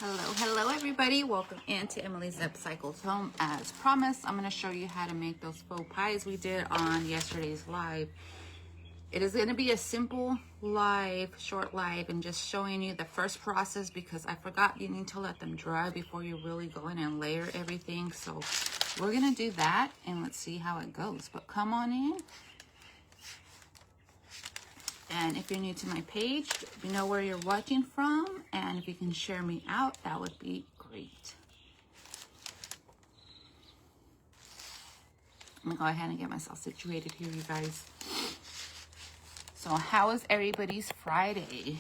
Hello everybody. Welcome into Emily's Upcycled Home. As promised, I'm going to show you how to make those faux pies we did on yesterday's live. It is going to be a simple live, short live, and just showing you the first process because I forgot you need to let them dry before you really go in and layer everything. So we're going to do that and let's see how it goes. But come on in. And if you're new to my page, let me know where you're watching from. And if you can share me out, that would be great. I'm gonna go ahead and get myself situated here, you guys. So how is everybody's Friday?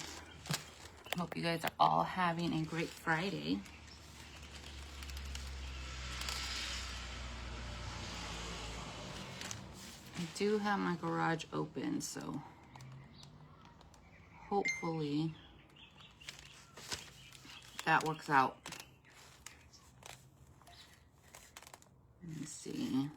Hope you guys are all having a great Friday. I do have my garage open, so hopefully that works out. Let me see.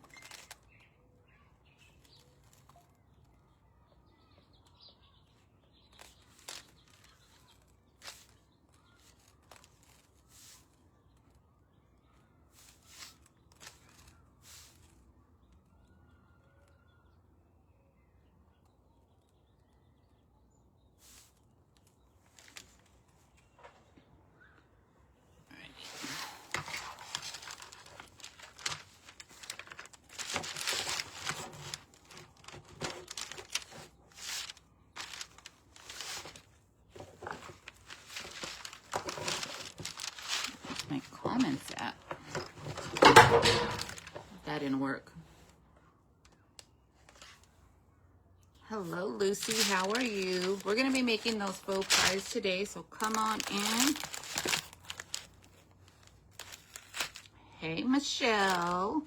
My comments at. That didn't work. Hello, Lucy. How are you? We're going to be making those faux pies today, so come on in. Hey, Michelle.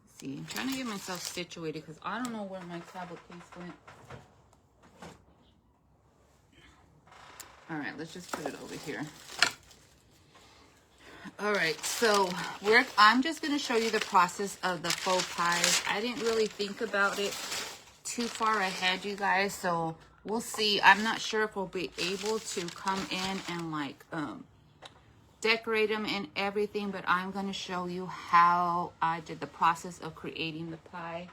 Let's see, I'm trying to get myself situated because I don't know where my tablet case went. All right, let's just put it over here. All right, so I'm just going to show you the process of the faux pies. I didn't really think about it too far ahead, you guys, so we'll see. I'm not sure if we'll be able to come in and like decorate them and everything, but I'm going to show you how I did the process of creating the pie.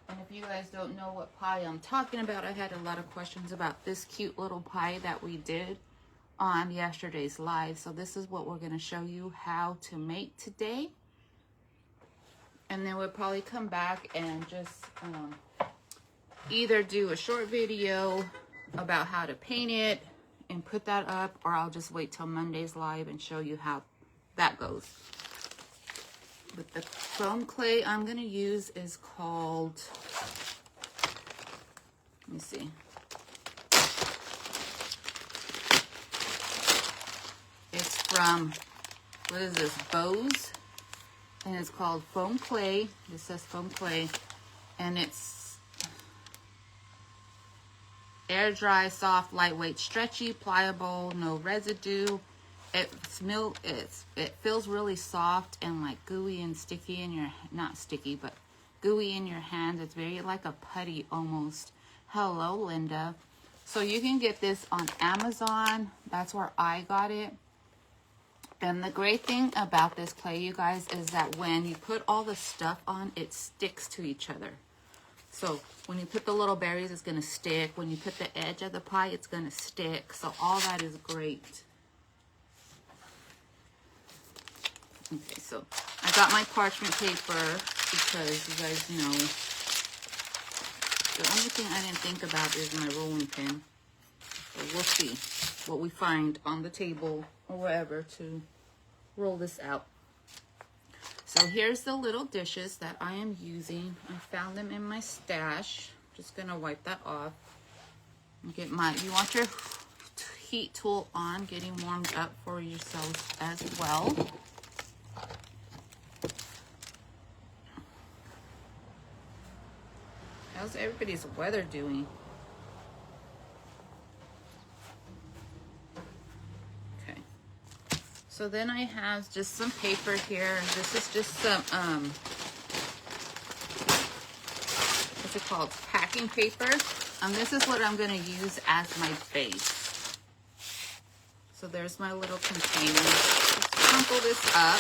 And if you guys don't know what pie I'm talking about, I had a lot of questions about this cute little pie that we did on yesterday's live. So this is what we're going to show you how to make today. And then we'll probably come back and just either do a short video about how to paint it and put that up, or I'll just wait till Monday's live and show you how that goes. But the foam clay I'm going to use is called, let me see. It's from, what is this, Bose? And it's called foam clay. This says foam clay. And it's air dry, soft, lightweight, stretchy, pliable, no residue. It feels really soft and like gooey and sticky in your, not sticky, but gooey in your hands. It's very like a putty almost. Hello, Linda. So you can get this on Amazon. That's where I got it. And the great thing about this clay, you guys, is that when you put all the stuff on, it sticks to each other. So when you put the little berries, it's going to stick. When you put the edge of the pie, it's going to stick. So all that is great. Okay, so I got my parchment paper because you guys know the only thing I didn't think about is my rolling pin. So we'll see what we find on the table or wherever to roll this out. So here's the little dishes that I am using. I found them in my stash. Just gonna wipe that off. Get you want your heat tool on, getting warmed up for yourselves as well. How's everybody's weather doing? Okay. So then I have just some paper here. This is just some, what's it called? Packing paper. And this is what I'm going to use as my base. So there's my little container. Just crumple this up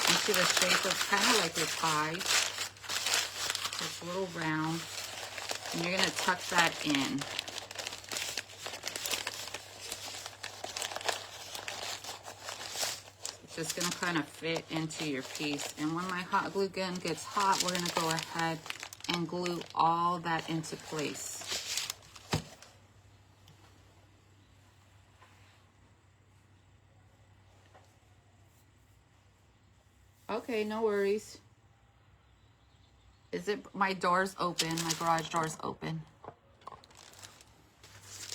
into the shape of kind of like your pie. It's a little round. And you're going to tuck that in. It's just going to kind of fit into your piece. And when my hot glue gun gets hot, we're going to go ahead and glue all that into place. Okay, no worries. Is it, my door's open, my garage door's open.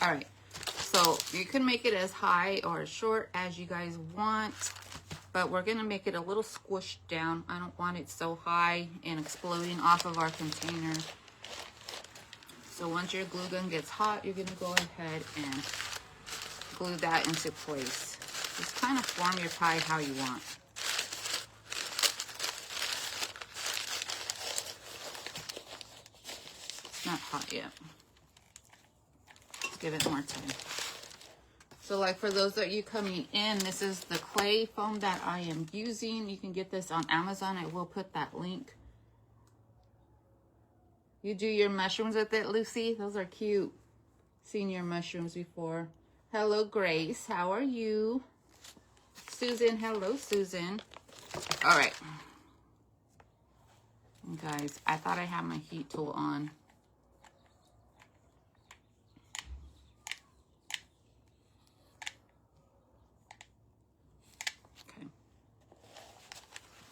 All right, so you can make it as high or as short as you guys want, but we're gonna make it a little squished down. I don't want it so high and exploding off of our container. So once your glue gun gets hot, you're gonna go ahead and glue that into place. Just kind of form your pie how you want. It's not hot yet. Let's give it more time. So like for those of you coming in, this is the clay foam that I am using. You can get this on Amazon. I will put that link. You do your mushrooms with it, Lucy? Those are cute. Seen your mushrooms before. Hello, Grace. How are you? Susan. Hello, Susan. All right. Guys, I thought I had my heat tool on.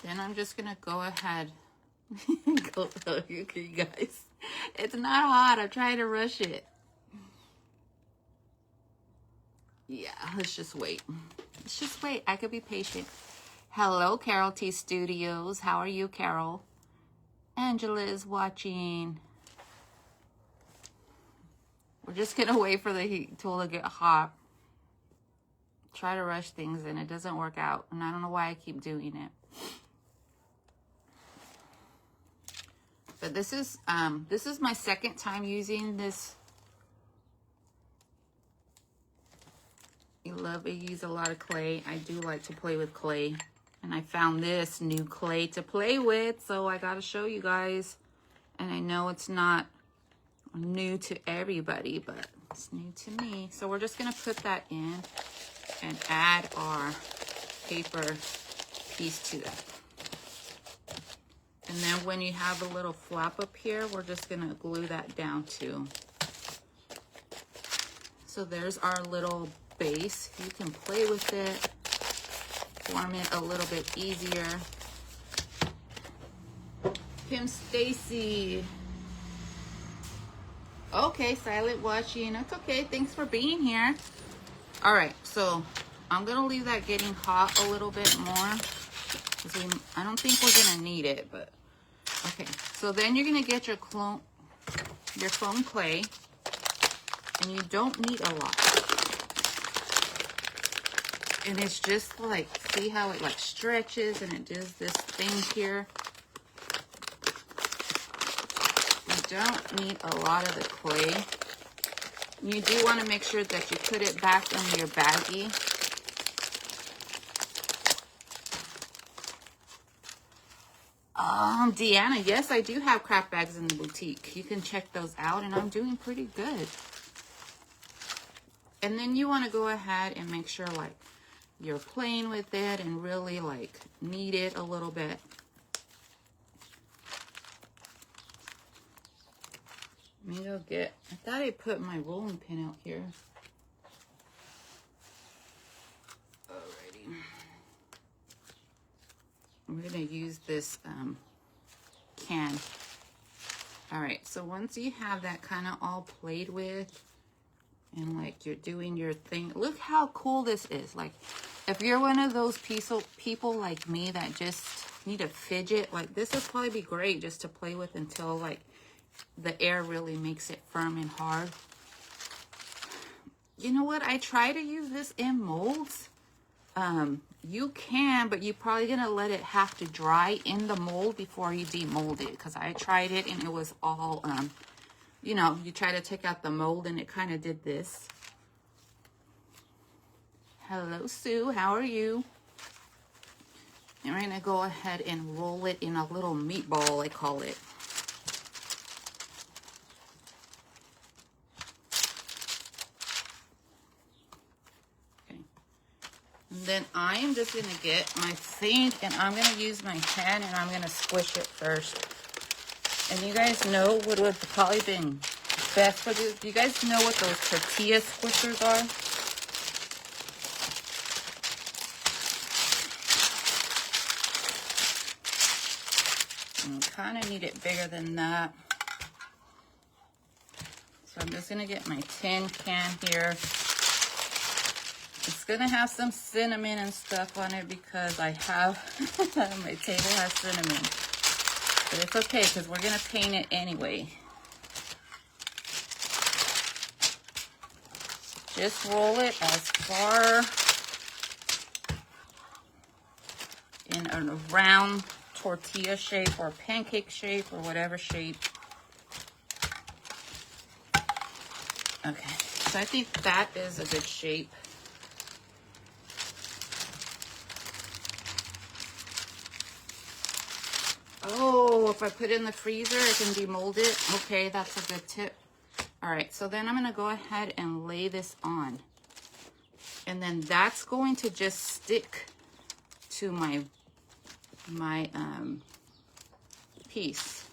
Then I'm just gonna go ahead. You guys, it's not hot. I'm trying to rush it. Yeah, let's just wait. Let's just wait. I could be patient. Hello, Carol T Studios. How are you, Carol? Angela is watching. We're just gonna wait for the heat tool to get hot. Try to rush things and it doesn't work out. And I don't know why I keep doing it. But this is my second time using this. I use a lot of clay. I do like to play with clay. And I found this new clay to play with, so I gotta show you guys. And I know it's not new to everybody, but it's new to me. So we're just gonna put that in and add our paper piece to that. And then when you have a little flap up here, we're just gonna glue that down too. So there's our little base. You can play with it, form it a little bit easier. Kim Stacy. Okay, silent watching. That's okay. Thanks for being here. All right, so I'm gonna leave that getting hot a little bit more. I don't think we're gonna need it, but okay. So then you're gonna get your foam clay, and you don't need a lot. And it's just like, see how it like stretches and it does this thing here. You don't need a lot of the clay. You do want to make sure that you put it back in your baggie. Deanna, yes, I do have craft bags in the boutique. You can check those out, and I'm doing pretty good. And then you want to go ahead and make sure like you're playing with it and really like knead it a little bit. Let me go get, I thought I put my rolling pin out here. Alrighty. I'm gonna use this can. All right, so once you have that kind of all played with and like you're doing your thing, look how cool this is. Like if you're one of those people like me that just need to fidget, like this would probably be great just to play with until like the air really makes it firm and hard. You know what? I try to use this in molds. You can, but you're probably gonna let it have to dry in the mold before you demold it, because I tried it and it was all you know, you try to take out the mold and it kind of did this. Hello, Sue. How are you? And we're going to go ahead and roll it in a little meatball, I call it. Okay. And then I am just going to get my sink, and I'm going to use my hand, and I'm going to squish it first. And you guys know what would have probably been best for this? Do you guys know what those tortilla squishers are? Kind of need it bigger than that. So I'm just going to get my tin can here. It's going to have some cinnamon and stuff on it because I have, my table has cinnamon. But it's okay because we're going to paint it anyway. Just roll it as far in a round tortilla shape or pancake shape or whatever shape. Okay, so I think that is a good shape. Oh, if I put it in the freezer, it can demold it. Okay, that's a good tip. All right, so then I'm gonna go ahead and lay this on. And then that's going to just stick to my piece.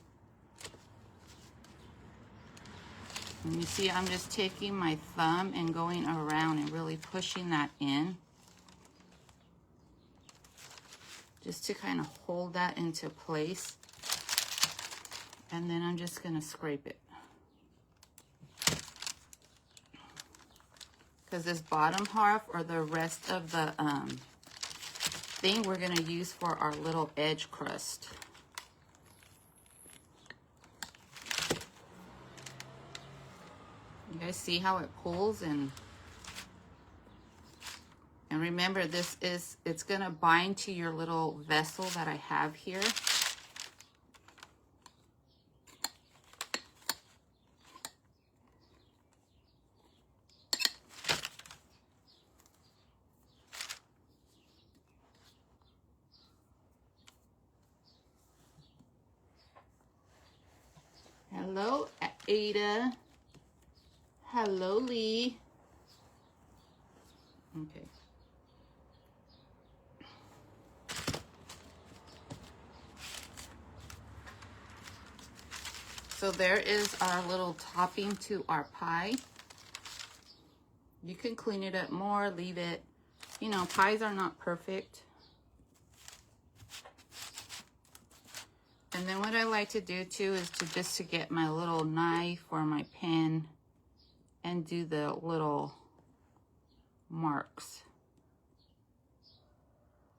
And you see, I'm just taking my thumb and going around and really pushing that in. Just to kind of hold that into place. And then I'm just gonna scrape it. Because this bottom half or the rest of the thing we're gonna use for our little edge crust. You guys see how it pulls and remember it's gonna bind to your little vessel that I have here. Hello, Ada. Hello, Lee. Okay. So there is our little topping to our pie. You can clean it up more, leave it. You know, pies are not perfect. And then what I like to do too is to get my little knife or my pen and do the little marks.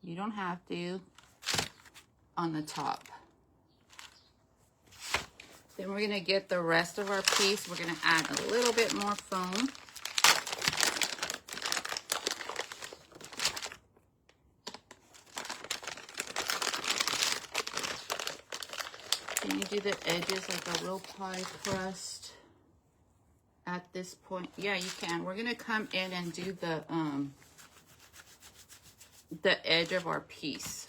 You don't have to on the top. Then we're gonna get the rest of our piece. We're gonna add a little bit more foam. Can you do the edges like a real pie crust at this point? Yeah, you can. We're gonna come in and do the edge of our piece.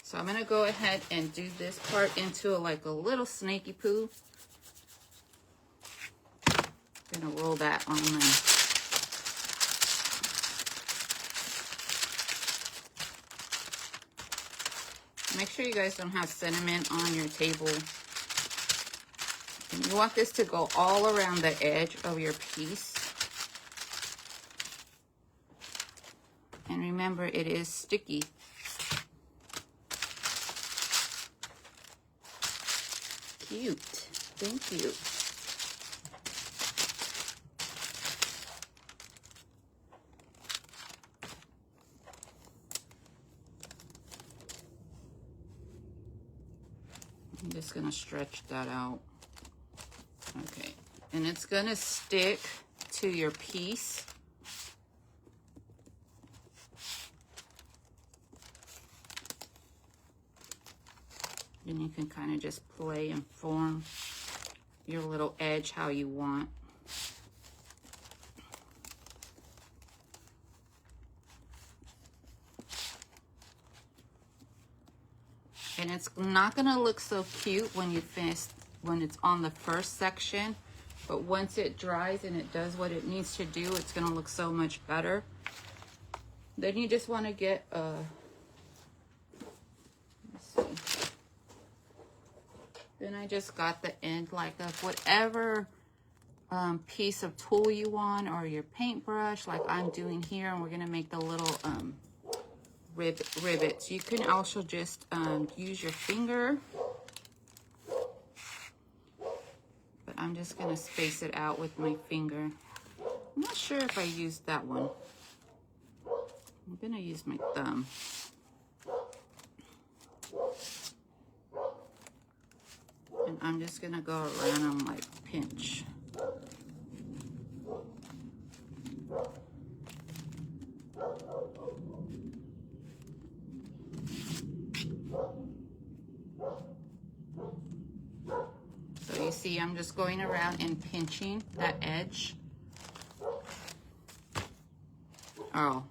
So I'm gonna go ahead and do this part into like a little snaky poo. I'm gonna roll that on my make sure you guys don't have cinnamon on your table. And you want this to go all around the edge of your piece. And remember, it is sticky. Cute. Thank you. I'm just going to stretch that out. Okay. And it's going to stick to your piece. And you can kind of just play and form your little edge how you want. And it's not gonna look so cute when you finish, when it's on the first section, but once it dries and it does what it needs to do, it's gonna look so much better. Then you just wanna get a, let's see. Then I just got the end like of whatever piece of tool you want, or your paintbrush like I'm doing here, and we're gonna make the little rivets. You can also just use your finger, but I'm just gonna space it out with my finger. I'm not sure if I used that one. I'm gonna use my thumb. And I'm just gonna go around them like pinch. So you see, I'm just going around and pinching that edge. Oh,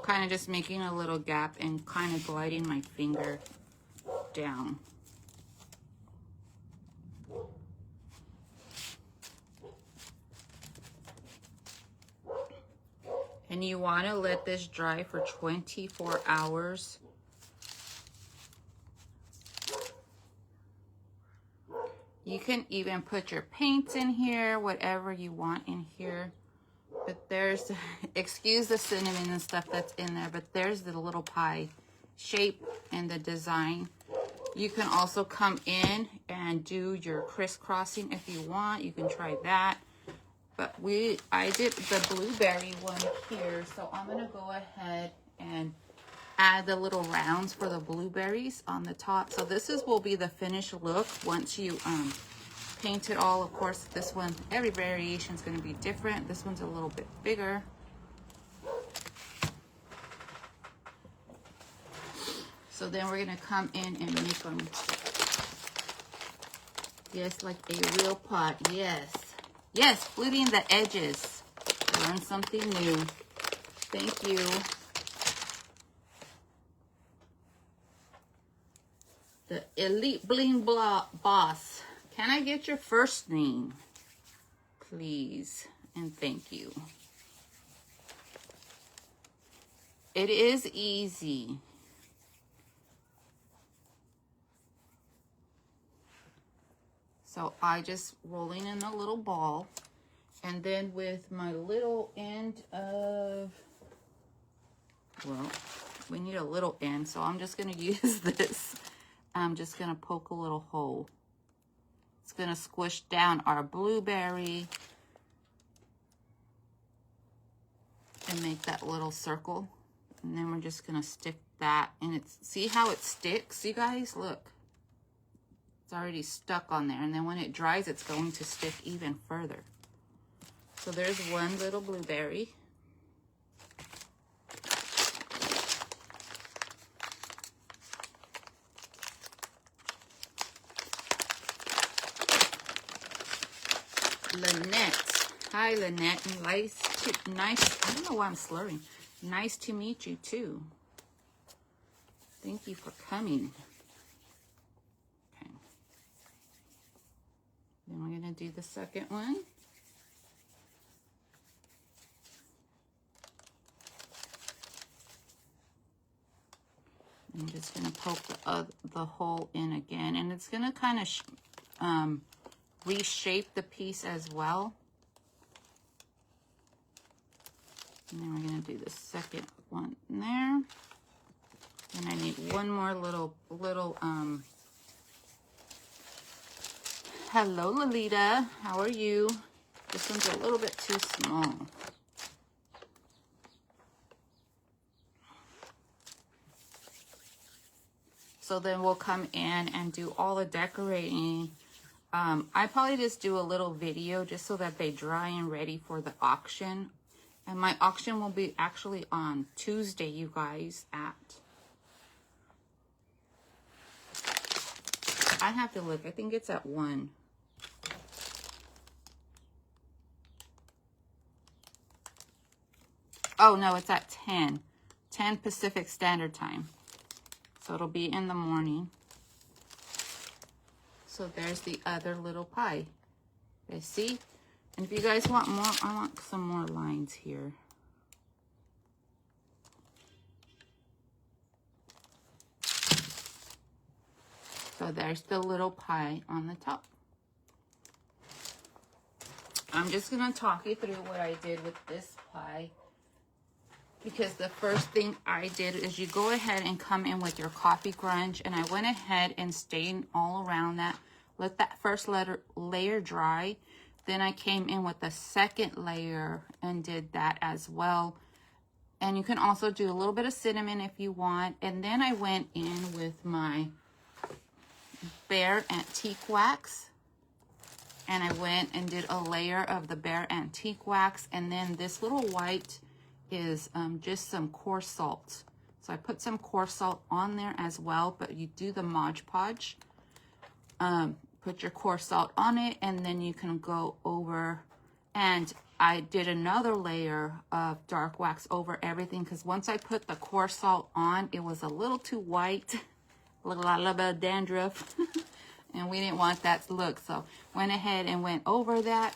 kind of just making a little gap and kind of gliding my finger down. And you want to let this dry for 24 hours. You can even put your paints in here, whatever you want in here. But there's, excuse the cinnamon and stuff that's in there, but there's the little pie shape and the design. You can also come in and do your crisscrossing if you want. You can try that. But I did the blueberry one here, so I'm gonna go ahead and add the little rounds for the blueberries on the top. So this will be the finished look once you paint it all. Of course, this one, every variation is going to be different. This one's a little bit bigger. So then we're going to come in and make them, yes, like a real pot. Yes. Yes, fluting the edges. Learn something new. Thank you. The Elite Bling Boss. Can I get your first name, please? And thank you. It is easy. So I just rolling in a little ball, and then with my little end of, well, we need a little end, so I'm just gonna use this. I'm just gonna poke a little hole. It's gonna squish down our blueberry and make that little circle. And then we're just gonna stick that, and it's, see how it sticks, you guys? Look. It's already stuck on there, and then when it dries, it's going to stick even further. So there's one little blueberry. Lynette. Hi, Lynette. Nice, I don't know why I'm slurring. Nice to meet you, too. Thank you for coming. Okay. Then we're going to do the second one. I'm just going to poke the hole in again, and it's going to kind of reshape the piece as well. And then we're going to do the second one in there. And I need one more little hello, Lolita. How are you? This one's a little bit too small. So then we'll come in and do all the decorating. I probably just do a little video just so that they dry and ready for the auction. And my auction will be actually on Tuesday, you guys, at... I have to look. I think it's at 1. Oh, no, it's at 10. 10 Pacific Standard Time. So it'll be in the morning. So there's the other little pie. You see? And if you guys want more, I want some more lines here. So there's the little pie on the top. I'm just going to talk you through what I did with this pie. Because the first thing I did is you go ahead and come in with your coffee grunge. And I went ahead and stained all around that. Let that first layer dry. Then I came in with the second layer and did that as well. And you can also do a little bit of cinnamon if you want. And then I went in with my Bare Antique Wax. And I went and did a layer of the Bare Antique Wax. And then this little white is just some coarse salt. So I put some coarse salt on there as well, but you do the Mod Podge. Put your coarse salt on it, and then you can go over, and I did another layer of dark wax over everything, because once I put the coarse salt on, it was a little too white, a little bit of dandruff, and we didn't want that to look, so went ahead and went over that.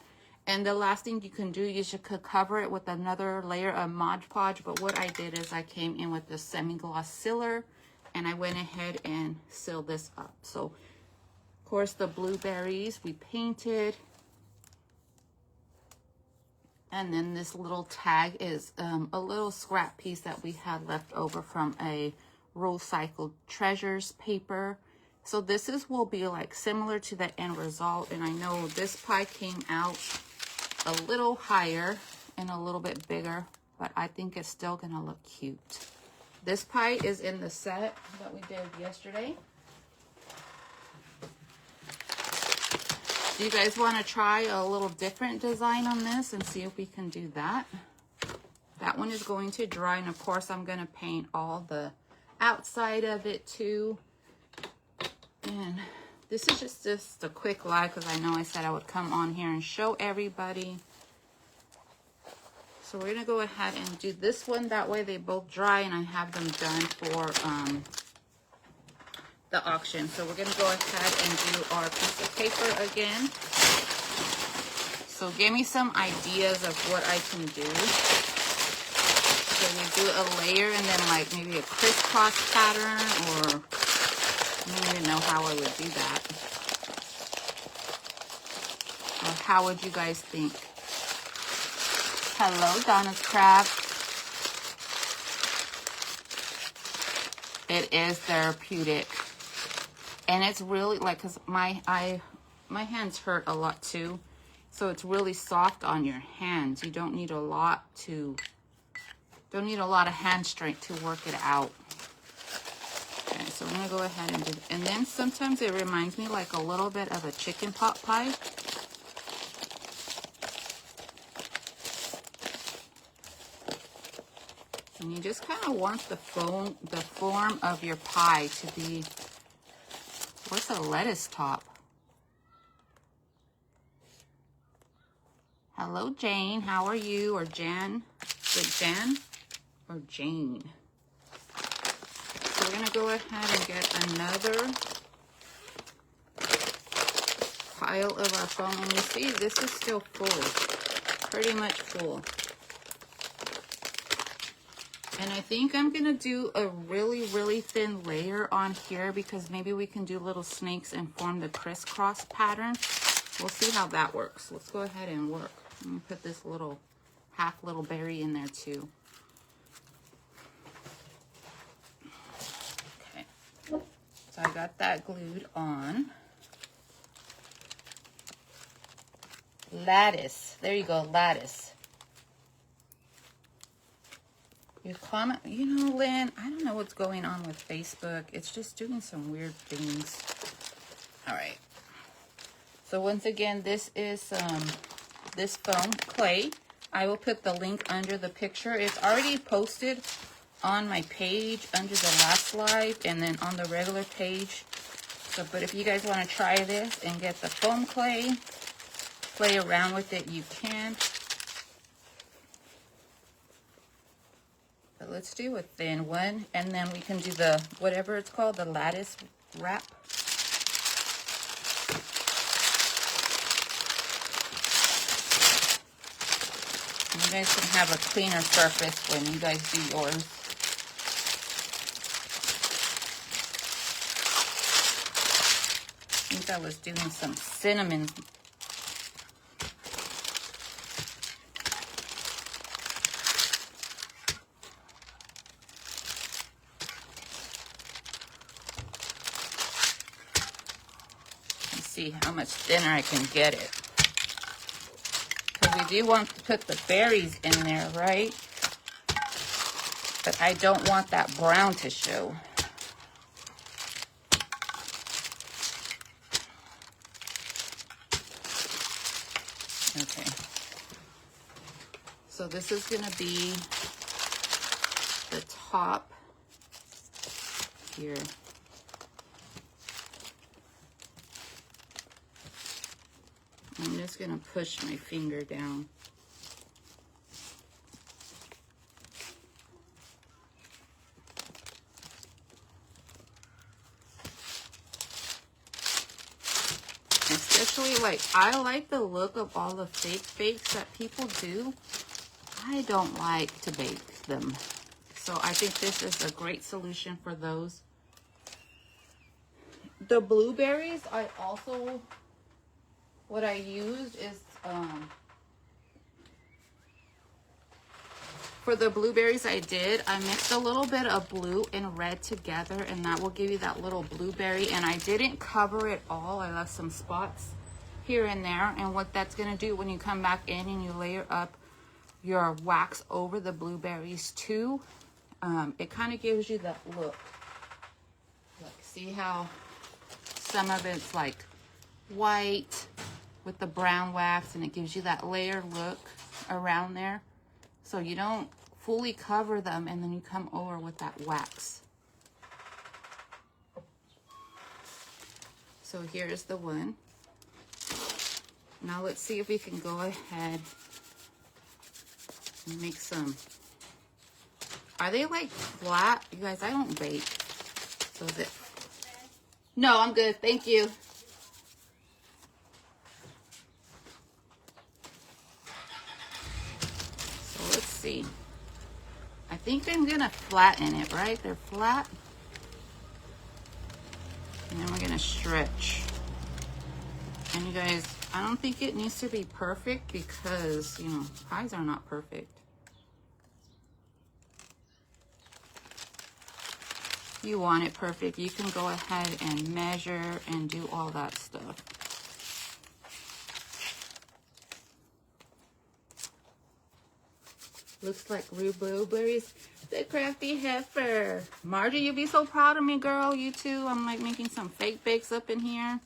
And the last thing you can do, you should cover it with another layer of Mod Podge. But what I did is I came in with the semi-gloss sealer, and I went ahead and sealed this up. So, of course, the blueberries we painted. And then this little tag is a little scrap piece that we had left over from a Recycled Treasures paper. So this will be like similar to the end result. And I know this pie came out a little higher and a little bit bigger, but I think it's still gonna look cute. This pie is in the set that we did yesterday. Do you guys want to try a little different design on this and see if we can do that? That one is going to dry, and of course I'm going to paint all the outside of it too. And this is just a quick live, because I know I said I would come on here and show everybody. So we're going to go ahead and do this one. That way they both dry and I have them done for the auction. So we're going to go ahead and do our piece of paper again. So give me some ideas of what I can do. So we do a layer and then like maybe a crisscross pattern, or I don't even know how I would do that. Or how would you guys think? Hello, Donna's Craft. It is therapeutic. And it's really like, because my hands hurt a lot too. So it's really soft on your hands. You don't need a lot of hand strength to work it out. Okay, so I'm gonna go ahead and do, and then sometimes it reminds me like a little bit of a chicken pot pie. And you just kind of want the form of your pie to be, what's a lettuce top? Hello, Jane. How are you? Or Jan? Is it Jan or Jane? So we're going to go ahead and get another pile of our foam. And you see, this is still full. Pretty much full. And I think I'm going to do a really, really thin layer on here, because maybe we can do little snakes and form the crisscross pattern. We'll see how that works. Let's go ahead and work. Let me put this little little berry in there too. Okay. So I got that glued on. Lattice. There you go, lattice. You comment, you know, Lynn, I don't know what's going on with Facebook. It's just doing some weird things. All right. So once again, this is this foam clay. I will put the link under the picture. It's already posted on my page under the last live, and then on the regular page. So, but if you guys want to try this and get the foam clay, play around with it, you can. But let's do a thin one, and then we can do the, whatever it's called, the lattice wrap. You guys can have a cleaner surface when you guys do yours. I think I was doing some cinnamon. Let's see how much thinner I can get it. Because we do want to put the berries in there, right? But I don't want that brown to show. Okay. So this is going to be the top here. I'm just going to push my finger down. Especially, like, I like the look of all the fake bakes that people do. I don't like to bake them. So I think this is a great solution for those. The blueberries, I also, what I used is, for the blueberries I mixed a little bit of blue and red together, and that will give you that little blueberry. And I didn't cover it all. I left some spots here and there. And what that's going to do when you come back in and you layer up your wax over the blueberries too, it kind of gives you that look. Like, see how some of it's like white with the brown wax, and it gives you that layered look around there. So you don't fully cover them, and then you come over with that wax. So here's the one. Now let's see if we can go ahead and make some. Are they like flat? You guys, I don't bake. So is it? No, I'm good. Thank you. So let's see. I think I'm gonna flatten it, right? They're flat. And then we're gonna stretch. And you guys, I don't think it needs to be perfect because, you know, pies are not perfect. If you want it perfect, you can go ahead and measure and do all that stuff. Looks like real blueberries. The crafty heifer. Margie, you'll be so proud of me, girl. You too. I'm like making some fake bakes up in here.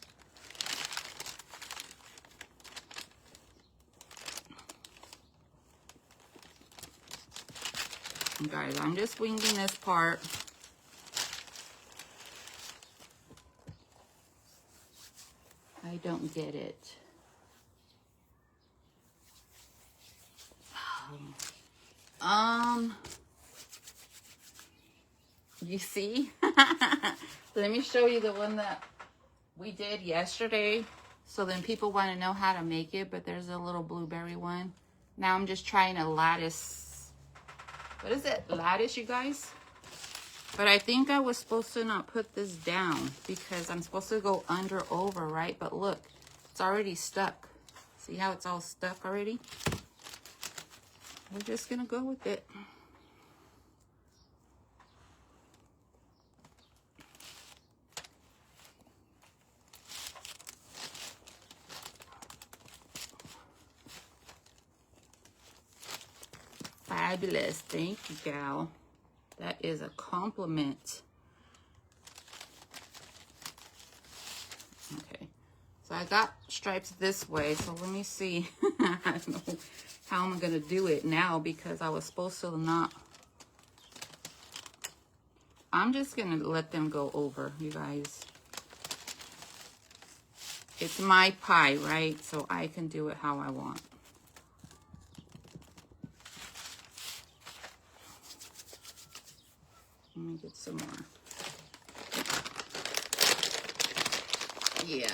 Guys, I'm just winging this part. I don't get it. You see? Let me show you the one that we did yesterday. So then people want to know how to make it, but there's a little blueberry one. Now I'm just trying a lattice. What is it? Lattice, you guys? But I think I was supposed to not put this down because I'm supposed to go under over, right? But look, it's already stuck. See how it's all stuck already? We're just gonna go with it. Fabulous. Thank you, gal. That is a compliment. Okay. So I got stripes this way. So let me see. I don't know how I'm going to do it now because I was supposed to not. I'm just going to let them go over, you guys. It's my pie, right? So I can do it how I want. Let me get some more. Yeah,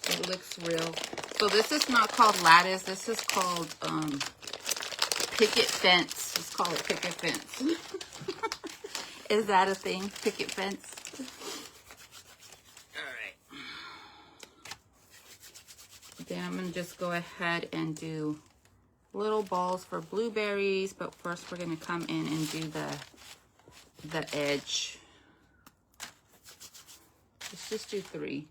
it looks real. So this is not called lattice. This is called picket fence. Let's call it picket fence. Is that a thing? Picket fence? All right. Then I'm going to just go ahead and do little balls for blueberries, but first we're going to come in and do the edge. Let's just do 3.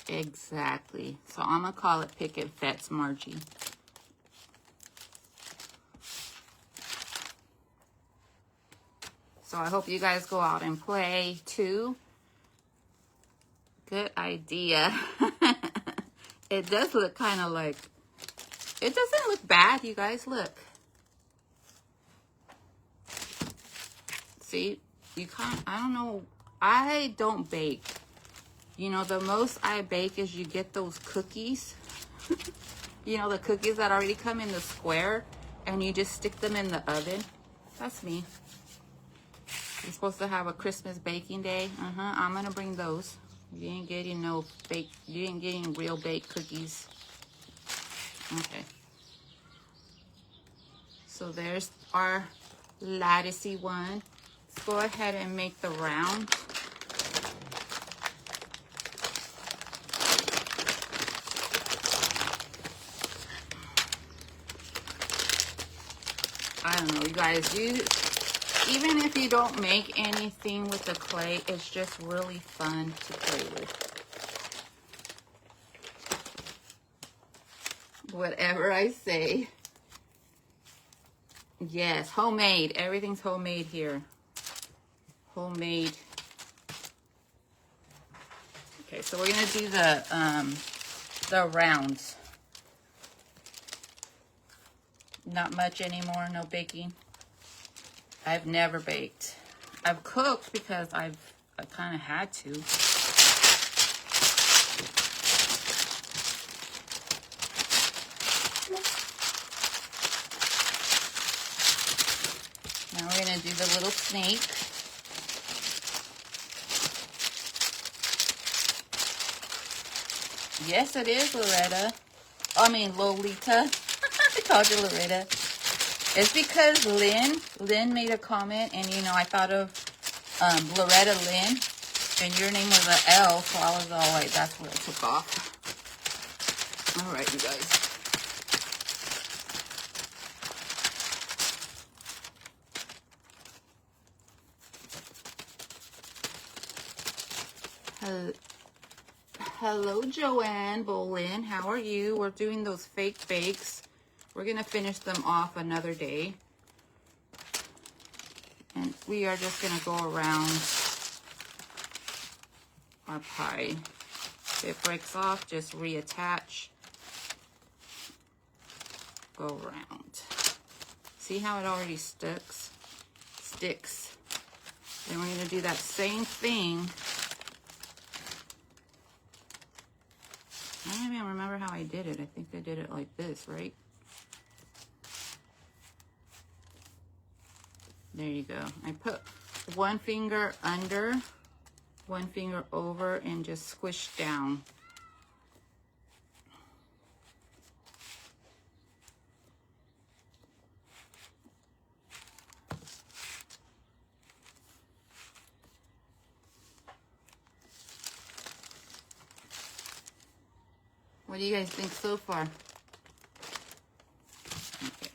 Exactly. So I'm going to call it picket fence, Margie. So I hope you guys go out and play too. Good idea. It does look kind of like, it doesn't look bad, you guys. Look. See, you can't, I don't know. I don't bake. You know, the most I bake is you get those cookies. You know, the cookies that already come in the square and you just stick them in the oven. That's me. You're supposed to have a Christmas baking day. I'm gonna bring those. You ain't getting no bake. You ain't getting real baked cookies. Okay. So there's our latticey one. Let's go ahead and make the round. I don't know, you guys. Even if you don't make anything with the clay, it's just really fun to play with. Whatever I say. Yes, homemade. Everything's homemade here. Homemade. Okay, so we're gonna do the rounds. Not much anymore, no baking. I've never baked. I've cooked because I kind of had to. Now we're gonna do the little snake. Yes, it is, Loretta. I mean, Lolita. I called you Loretta. It's because Lynn made a comment, and you know, I thought of Loretta Lynn, and your name was an L, so I was all like, that's where it took off. All right, you guys. Hello, Joanne Bolin. How are you? We're doing those fake bakes. We're going to finish them off another day. And we are just going to go around our pie. If it breaks off, just reattach. Go around. See how it already sticks? Then we're going to do that same thing. I don't even remember how I did it. I think I did it like this, right? There you go. I put one finger under, one finger over, and just squish down. What do you guys think so far? Okay.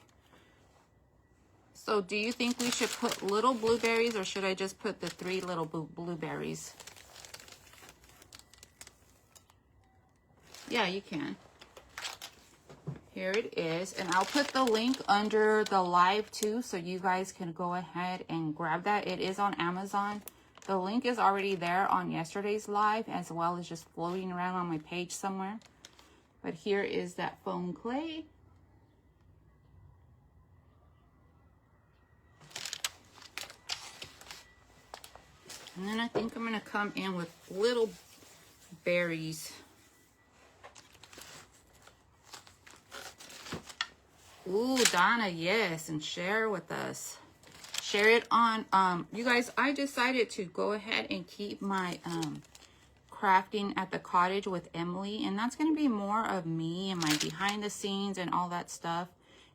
So do you think we should put little blueberries, or should I just put the 3 little blueberries? Yeah, you can. Here it is. And I'll put the link under the live too, so you guys can go ahead and grab that. It is on Amazon. The link is already there on yesterday's live, as well as just floating around on my page somewhere. But here is that foam clay. And then I think I'm going to come in with little berries. Ooh, Donna, yes, and share with us. Share it on, you guys, I decided to go ahead and keep my crafting at the cottage with Emily, and that's going to be more of me and my behind the scenes and all that stuff.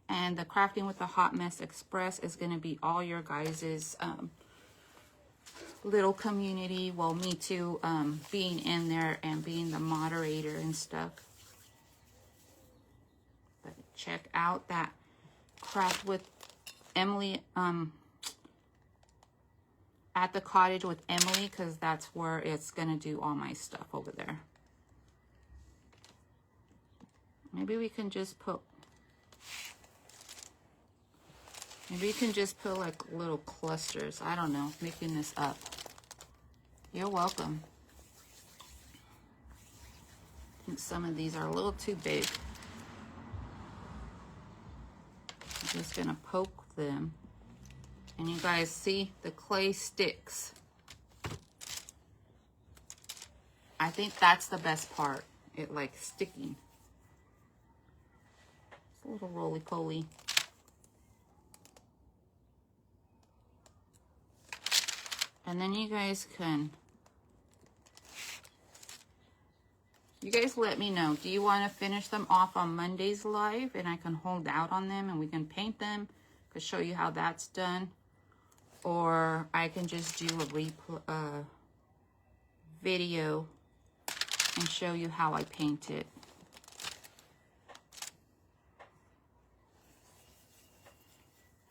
And the crafting with the Hot Mess Express is going to be all your guys's little community. Well, me too, being in there and being the moderator and stuff. But check out that craft with Emily, at the cottage with Emily, because that's where it's gonna do all my stuff over there. Maybe we can just put like little clusters. I don't know, making this up. You're welcome. I think some of these are a little too big. I'm just gonna poke them. And you guys see the clay sticks. I think that's the best part. It like sticking. It's a little roly-poly. And then you guys let me know. Do you want to finish them off on Monday's live and I can hold out on them and we can paint them? I could show you how that's done. Or I can just do a video and show you how I paint it.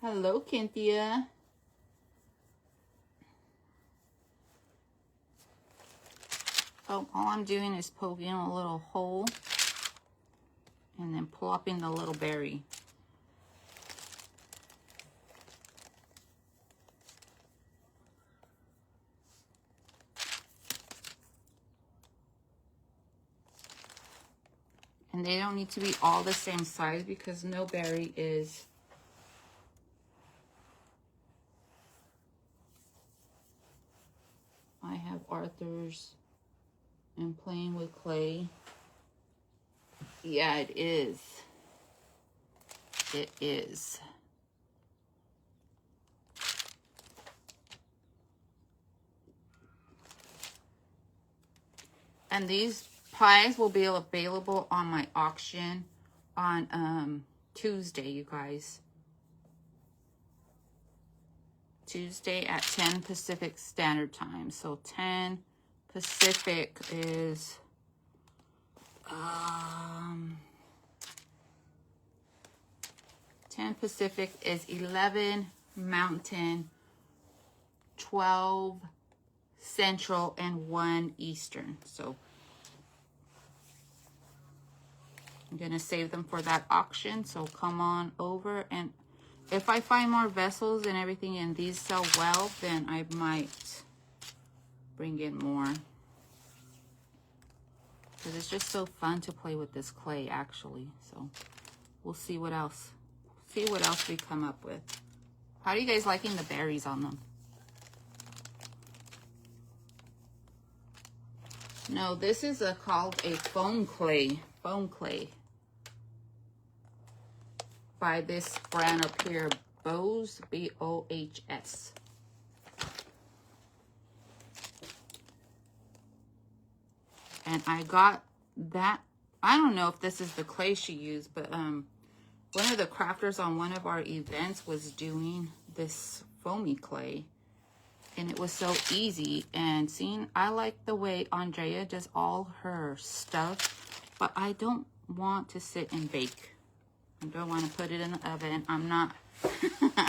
Hello, Cynthia. So all I'm doing is poking a little hole and then plopping the little berry. And they don't need to be all the same size because no berry is I have Arthur's and playing with clay. Yeah, it is. It is. And these pies will be available on my auction on Tuesday, you guys. Tuesday at 10 Pacific Standard Time. So 10 Pacific is 10 Pacific is 11 Mountain, 12 Central, and 1 Eastern. So I'm gonna save them for that auction. So come on over, and if I find more vessels and everything and these sell well, then I might bring in more. Because it's just so fun to play with this clay, actually. So we'll see what else. See what else we come up with. How are you guys liking the berries on them? No, this is called a foam clay. Foam clay. By this brand up here, Bohs, B-O-H-S. And I got that. I don't know if this is the clay she used, but one of the crafters on one of our events was doing this foamy clay. And it was so easy. And seeing, I like the way Andrea does all her stuff, but I don't want to sit and bake. I don't want to put it in the oven. I'm not,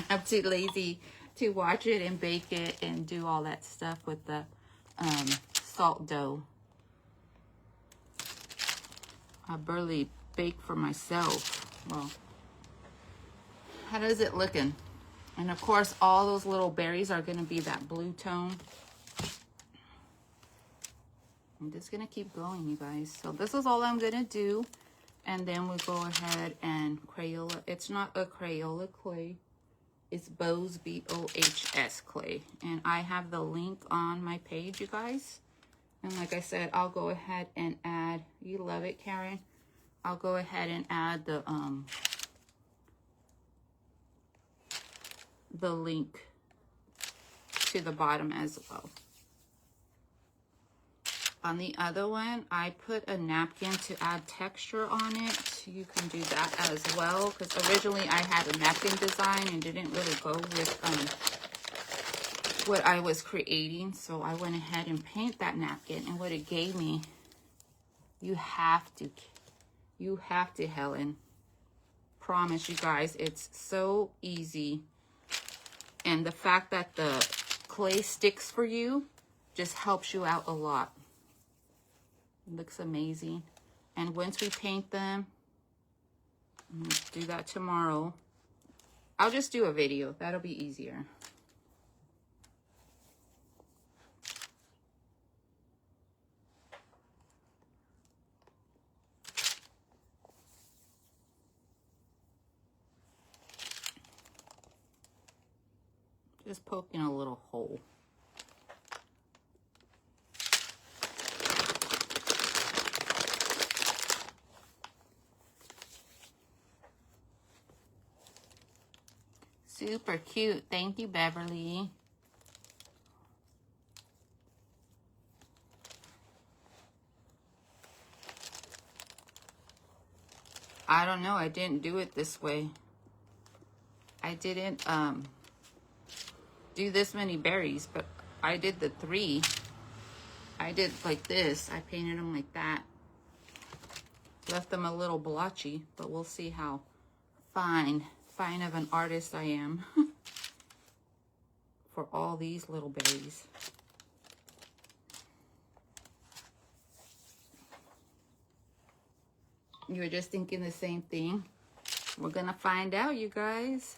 I'm too lazy to watch it and bake it and do all that stuff with the salt dough. I barely bake for myself. Well, how does it looking? And of course, all those little berries are going to be that blue tone. I'm just going to keep going, you guys. So this is all I'm going to do. And then we'll go ahead and Crayola. It's not a Crayola clay. It's Bohs, B-O-H-S clay. And I have the link on my page, you guys. And like I said, I'll go ahead and add, you love it, Karen. I'll go ahead and add the link to the bottom as well. On the other one, I put a napkin to add texture on it. You can do that as well, because originally I had a napkin design and didn't really go with what I was creating. So I went ahead and paint that napkin, and what it gave me, you have to, Helen. Promise you guys, it's so easy. And the fact that the clay sticks for you just helps you out a lot. It looks amazing. And once we paint them, I'm gonna do that tomorrow. I'll just do a video. That'll be easier. Just poking a little hole. Super cute. Thank you, Beverly. I don't know. I didn't do it this way. I didn't do this many berries, but I did the 3. I did like this. I painted them like that. Left them a little blotchy, but we'll see how fine of an artist I am for all these little berries. You were just thinking the same thing. We're gonna find out, you guys.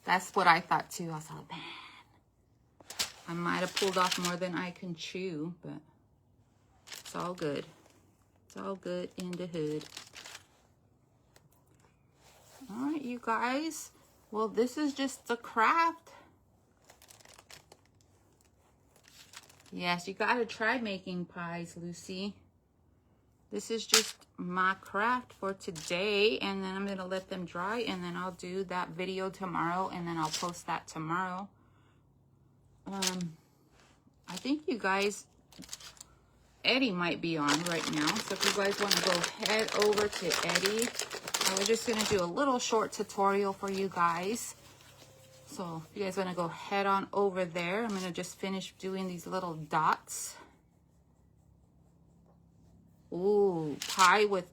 That's what I thought too. I was like, man, I might have pulled off more than I can chew, but it's all good. It's all good in the hood. All right, you guys. Well, this is just the craft. Yes, you gotta try making pies, Lucy. This is just my craft for today, and then I'm gonna let them dry, and then I'll do that video tomorrow, and then I'll post that tomorrow. I think you guys, Eddie might be on right now, so if you guys want to go head over to Eddie, I was just gonna do a little short tutorial for you guys. So if you guys want to go head on over there, I'm going to just finish doing these little dots. Ooh, pie with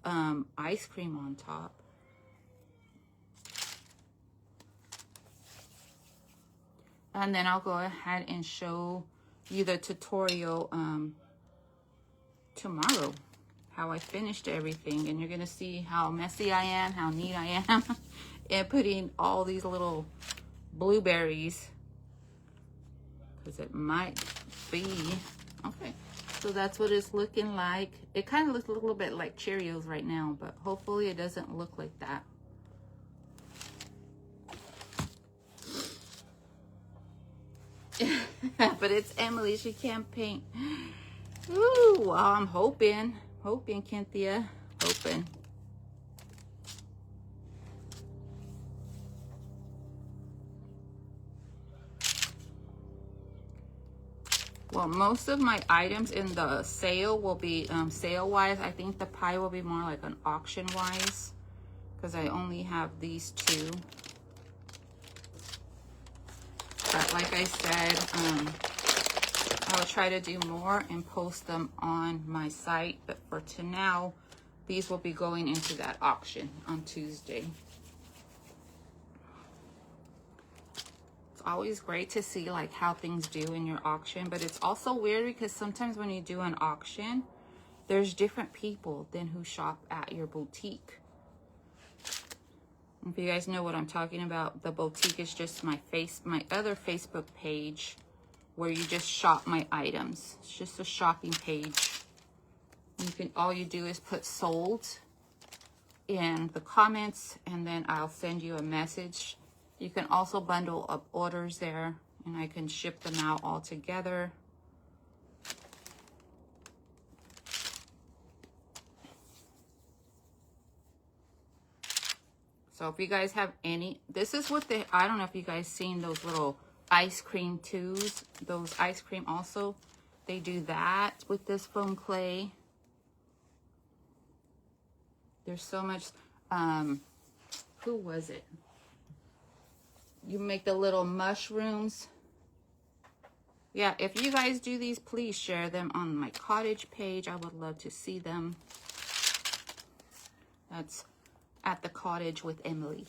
ice cream on top. And then I'll go ahead and show you the tutorial tomorrow, how I finished everything. And you're going to see how messy I am, how neat I am, and putting all these little blueberries, because it might be okay. So that's what it's looking like. It kind of looks a little bit like Cheerios right now, but hopefully it doesn't look like that. But it's Emily, she can't paint. Ooh, well, I'm hoping, Cynthia, hoping. Well, most of my items in the sale will be sale-wise. I think the pie will be more like an auction-wise, because I only have these 2. But like I said, I will try to do more and post them on my site. But for now, these will be going into that auction on Tuesday. It's always great to see like how things do in your auction, but it's also weird because sometimes when you do an auction, there's different people than who shop at your boutique. If you guys know what I'm talking about, the boutique is just my other Facebook page where you just shop my items. It's just a shopping page. All you do is put sold in the comments, and then I'll send you a message. You can also bundle up orders there, and I can ship them out all together. So if you guys have any, this is what I don't know if you guys seen those little ice cream tubes, those ice cream also, they do that with this foam clay. There's so much, who was it? You make the little mushrooms. Yeah, if you guys do these, please share them on my Cottage page. I would love to see them. That's at the Cottage with Emily.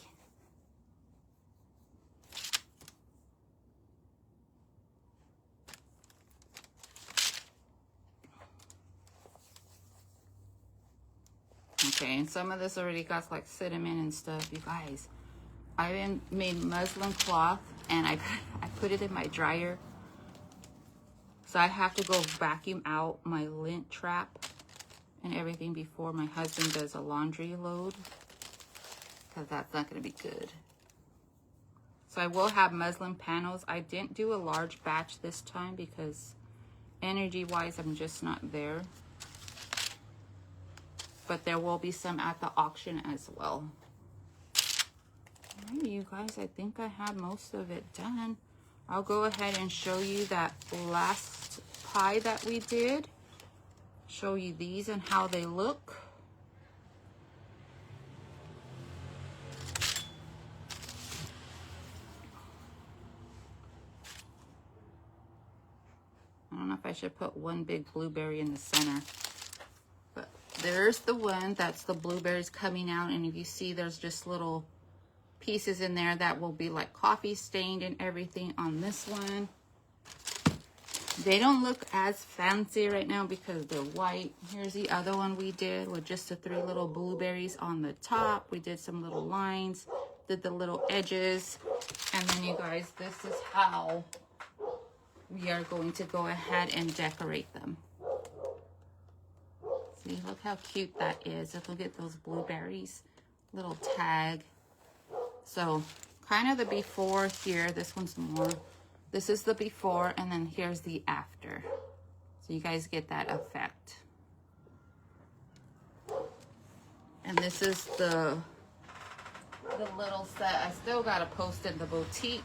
Okay, and some of this already got like cinnamon and stuff, you guys. I even made muslin cloth and I put it in my dryer. So I have to go vacuum out my lint trap and everything before my husband does a laundry load, because that's not going to be good. So I will have muslin panels. I didn't do a large batch this time because energy-wise, I'm just not there. But there will be some at the auction as well. All right, you guys, I think I have most of it done. I'll go ahead and show you that last pie that we did. Show you these and how they look. I don't know if I should put one big blueberry in the center. But there's the one, that's the blueberries coming out. And if you see, there's just little pieces in there that will be like coffee stained and everything on this one. They don't look as fancy right now because they're white. Here's the other one we did with just the 3 little blueberries on the top. We did some little lines, did the little edges. And then you guys, this is how we are going to go ahead and decorate them. See, look how cute that is. Look at those blueberries, little tag. So kind of the before here, this one's more, this is the before, and then here's the after. So you guys get that effect. And this is the little set. I still got to post in the boutique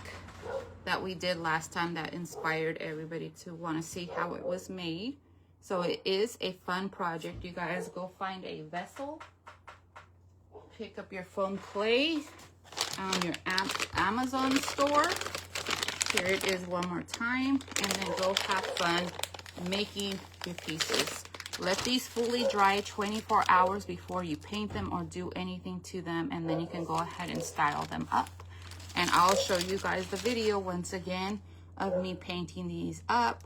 that we did last time that inspired everybody to want to see how it was made. So it is a fun project. You guys go find a vessel, pick up your foam clay on your Amazon store. Here it is one more time, and then go have fun making your pieces. Let these fully dry 24 hours before you paint them or do anything to them, and then you can go ahead and style them up. And I'll show you guys the video once again of me painting these up,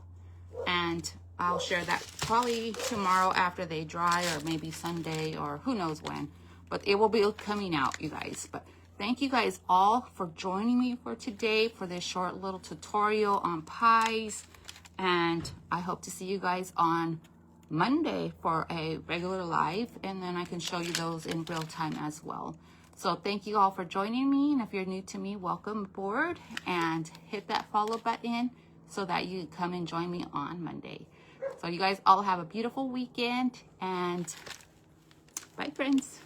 and I'll share that probably tomorrow after they dry, or maybe Sunday, or who knows when, but it will be coming out, you guys. But thank you guys all for joining me for today for this short little tutorial on pies. And I hope to see you guys on Monday for a regular live. And then I can show you those in real time as well. So thank you all for joining me. And if you're new to me, welcome aboard. And hit that follow button so that you come and join me on Monday. So you guys all have a beautiful weekend. And bye, friends.